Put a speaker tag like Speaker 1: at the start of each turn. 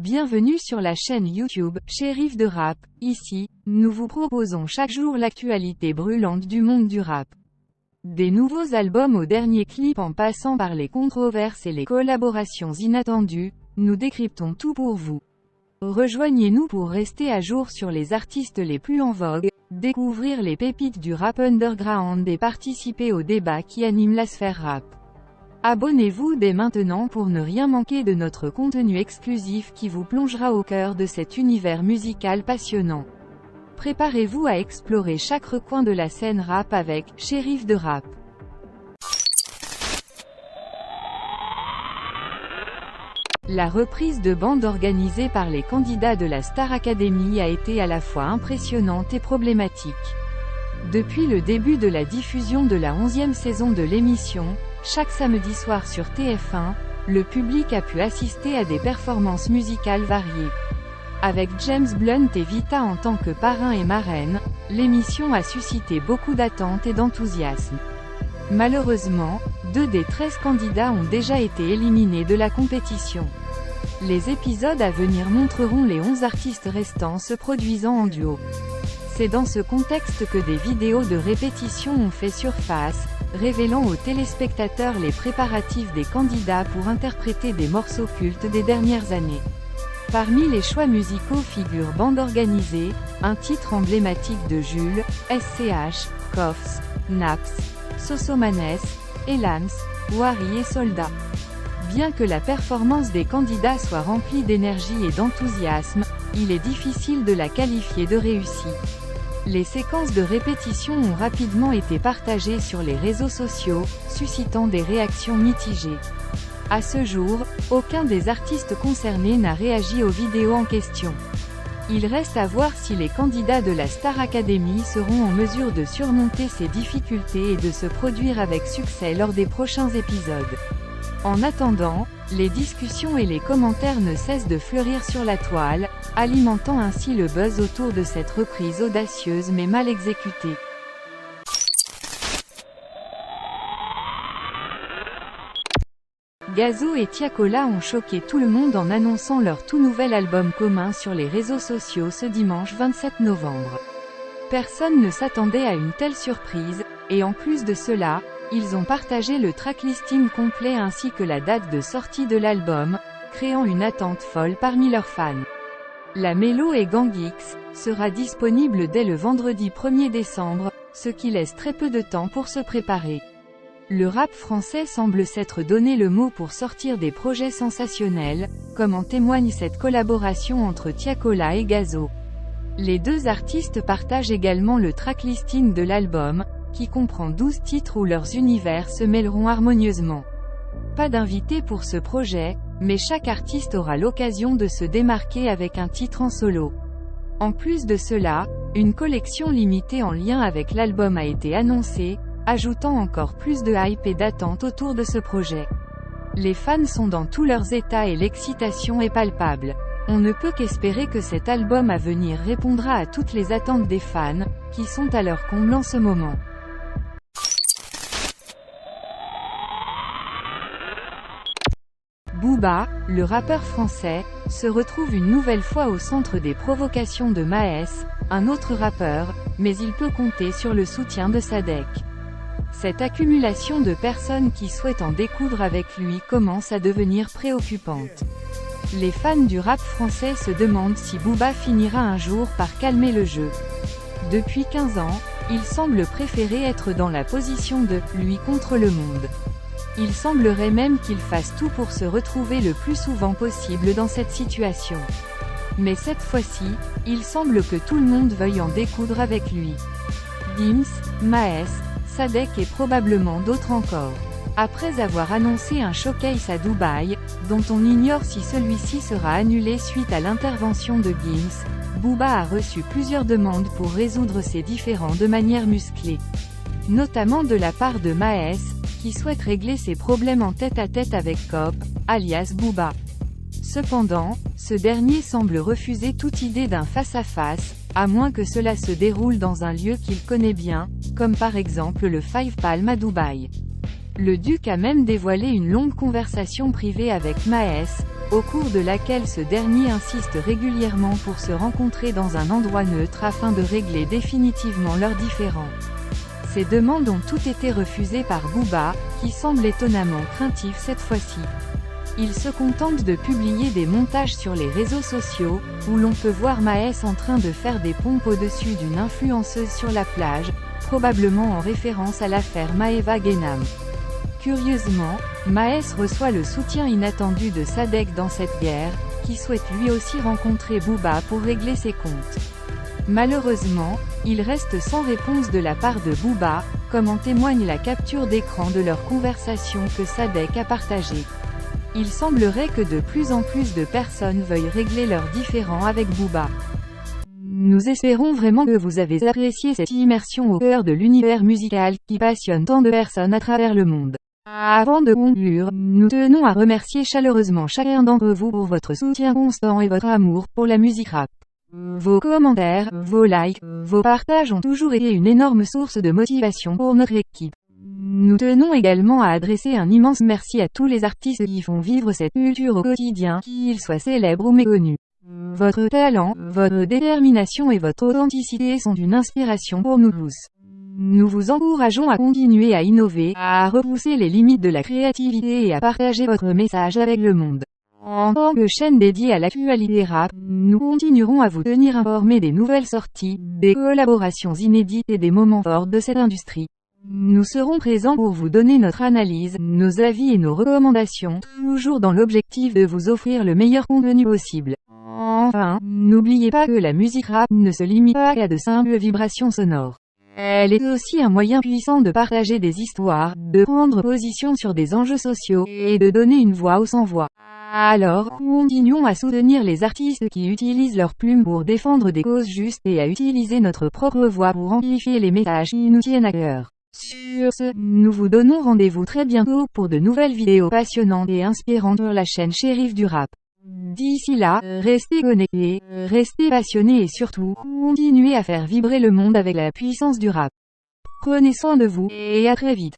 Speaker 1: Bienvenue sur la chaîne YouTube, Shérif de Rap. Ici, nous vous proposons chaque jour l'actualité brûlante du monde du rap. Des nouveaux albums aux derniers clips en passant par les controverses et les collaborations inattendues, nous décryptons tout pour vous. Rejoignez-nous pour rester à jour sur les artistes les plus en vogue, découvrir les pépites du rap underground et participer aux débats qui animent la sphère rap. Abonnez-vous dès maintenant pour ne rien manquer de notre contenu exclusif qui vous plongera au cœur de cet univers musical passionnant. Préparez-vous à explorer chaque recoin de la scène rap avec Shérif de Rap. La reprise de bande organisée par les candidats de la Star Academy a été à la fois impressionnante et problématique. Depuis le début de la diffusion de la 11e saison de l'émission, chaque samedi soir sur TF1, le public a pu assister à des performances musicales variées. Avec James Blunt et Vita en tant que parrain et marraine, l'émission a suscité beaucoup d'attentes et d'enthousiasme. Malheureusement, 2 des 13 candidats ont déjà été éliminés de la compétition. Les épisodes à venir montreront les 11 artistes restants se produisant en duo. C'est dans ce contexte que des vidéos de répétition ont fait surface, révélant aux téléspectateurs les préparatifs des candidats pour interpréter des morceaux cultes des dernières années. Parmi les choix musicaux figurent Bande organisée, un titre emblématique de Jules, SCH, Koffs, Naps, Sosomanes, Elams, Wari et Soldat. Bien que la performance des candidats soit remplie d'énergie et d'enthousiasme, il est difficile de la qualifier de réussie. Les séquences de répétition ont rapidement été partagées sur les réseaux sociaux, suscitant des réactions mitigées. À ce jour, aucun des artistes concernés n'a réagi aux vidéos en question. Il reste à voir si les candidats de la Star Academy seront en mesure de surmonter ces difficultés et de se produire avec succès lors des prochains épisodes. En attendant, les discussions et les commentaires ne cessent de fleurir sur la toile, alimentant ainsi le buzz autour de cette reprise audacieuse mais mal exécutée. Gazo et Tiakola ont choqué tout le monde en annonçant leur tout nouvel album commun sur les réseaux sociaux ce dimanche 27 novembre. Personne ne s'attendait à une telle surprise, et en plus de cela, ils ont partagé le tracklisting complet ainsi que la date de sortie de l'album, créant une attente folle parmi leurs fans. La Mélo et Gang X sera disponible dès le vendredi 1er décembre, ce qui laisse très peu de temps pour se préparer. Le rap français semble s'être donné le mot pour sortir des projets sensationnels, comme en témoigne cette collaboration entre Tiakola et Gazo. Les deux artistes partagent également le tracklisting de l'album, qui comprend 12 titres où leurs univers se mêleront harmonieusement. Pas d'invité pour ce projet, mais chaque artiste aura l'occasion de se démarquer avec un titre en solo. En plus de cela, une collection limitée en lien avec l'album a été annoncée, ajoutant encore plus de hype et d'attente autour de ce projet. Les fans sont dans tous leurs états et l'excitation est palpable. On ne peut qu'espérer que cet album à venir répondra à toutes les attentes des fans, qui sont à leur comble en ce moment. Booba, le rappeur français, se retrouve une nouvelle fois au centre des provocations de Maes, un autre rappeur, mais il peut compter sur le soutien de Sadek. Cette accumulation de personnes qui souhaitent en découdre avec lui commence à devenir préoccupante. Les fans du rap français se demandent si Booba finira un jour par calmer le jeu. Depuis 15 ans, il semble préférer être dans la position de « lui contre le monde ». Il semblerait même qu'il fasse tout pour se retrouver le plus souvent possible dans cette situation. Mais cette fois-ci, il semble que tout le monde veuille en découdre avec lui. Gims, Maes, Sadek et probablement d'autres encore. Après avoir annoncé un showcase à Dubaï, dont on ignore si celui-ci sera annulé suite à l'intervention de Gims, Booba a reçu plusieurs demandes pour résoudre ces différends de manière musclée. Notamment de la part de Maes, qui souhaite régler ses problèmes en tête-à-tête avec Cop, alias Booba. Cependant, ce dernier semble refuser toute idée d'un face-à-face, à moins que cela se déroule dans un lieu qu'il connaît bien, comme par exemple le Five Palm à Dubaï. Le duc a même dévoilé une longue conversation privée avec Maes, au cours de laquelle ce dernier insiste régulièrement pour se rencontrer dans un endroit neutre afin de régler définitivement leurs différends. Ces demandes ont toutes été refusées par Booba, qui semble étonnamment craintif cette fois-ci. Il se contente de publier des montages sur les réseaux sociaux, où l'on peut voir Maes en train de faire des pompes au-dessus d'une influenceuse sur la plage, probablement en référence à l'affaire Maeva Guénam. Curieusement, Maes reçoit le soutien inattendu de Sadek dans cette guerre, qui souhaite lui aussi rencontrer Booba pour régler ses comptes. Malheureusement, il reste sans réponse de la part de Booba, comme en témoigne la capture d'écran de leur conversation que Sadek a partagée. Il semblerait que de plus en plus de personnes veuillent régler leurs différends avec Booba. Nous espérons vraiment que vous avez apprécié cette immersion au cœur de l'univers musical qui passionne tant de personnes à travers le monde. Avant de conclure, nous tenons à remercier chaleureusement chacun d'entre vous pour votre soutien constant et votre amour pour la musique rap. Vos commentaires, vos likes, vos partages ont toujours été une énorme source de motivation pour notre équipe. Nous tenons également à adresser un immense merci à tous les artistes qui font vivre cette culture au quotidien, qu'ils soient célèbres ou méconnus. Votre talent, votre détermination et votre authenticité sont une inspiration pour nous tous. Nous vous encourageons à continuer à innover, à repousser les limites de la créativité et à partager votre message avec le monde. En tant que chaîne dédiée à l'actualité rap, nous continuerons à vous tenir informés des nouvelles sorties, des collaborations inédites et des moments forts de cette industrie. Nous serons présents pour vous donner notre analyse, nos avis et nos recommandations, toujours dans l'objectif de vous offrir le meilleur contenu possible. Enfin, n'oubliez pas que la musique rap ne se limite pas à de simples vibrations sonores. Elle est aussi un moyen puissant de partager des histoires, de prendre position sur des enjeux sociaux, et de donner une voix aux sans-voix. Alors, continuons à soutenir les artistes qui utilisent leurs plumes pour défendre des causes justes et à utiliser notre propre voix pour amplifier les messages qui nous tiennent à cœur. Sur ce, nous vous donnons rendez-vous très bientôt pour de nouvelles vidéos passionnantes et inspirantes sur la chaîne Shérif du Rap. D'ici là, restez connectés, restez passionnés et surtout, continuez à faire vibrer le monde avec la puissance du rap. Prenez soin de vous, et à très vite.